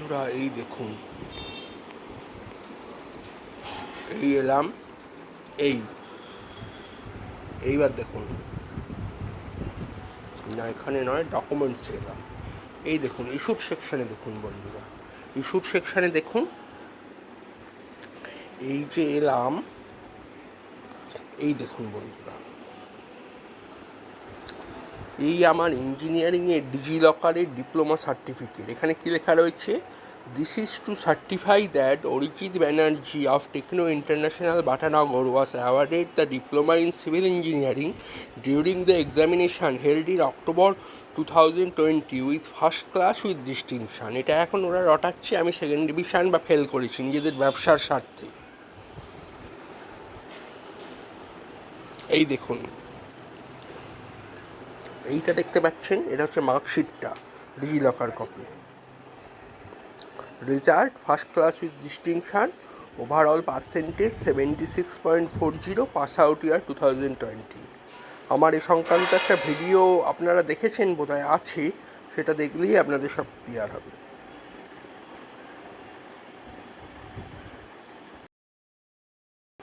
বন্ধুরা এই দেখুন, এই এলাম এইবার দেখুন, না এখানে নয়, ডকুমেন্টসে এলাম। এই দেখুন ইস্যুড সেকশানে দেখুন বন্ধুরা, ইস্যুড সেকশানে দেখুন, এই যে এলাম, এই দেখুন বন্ধুরা, এই আমার ইঞ্জিনিয়ারিংয়ের ডিজিলকারের ডিপ্লোমা সার্টিফিকেট। এখানে কী লেখা রয়েছে? This is to certify that Arijit Banerjee of Techno International Batanagar was awarded the diploma in civil engineering during the examination held in October 2020 with first class with distinction. এটা এখন ওরা রটাচ্ছে আমি সেকেন্ড ডিভিশন বা ফেল করেছি নিজেদের ব্যবসার স্বার্থে। এই দেখুন, এইটা দেখতে পাচ্ছেন, এটা হচ্ছে মার্কশিটটা, DigiLocker copy. Result first class with distinction, overall percentage 76.40, pass out year 2020। আমার এ সংক্রান্ত একটা ভিডিও আপনারা দেখেছেন বোধহয় আছে, সেটা দেখলেই আপনাদের সব ক্লিয়ার হবে।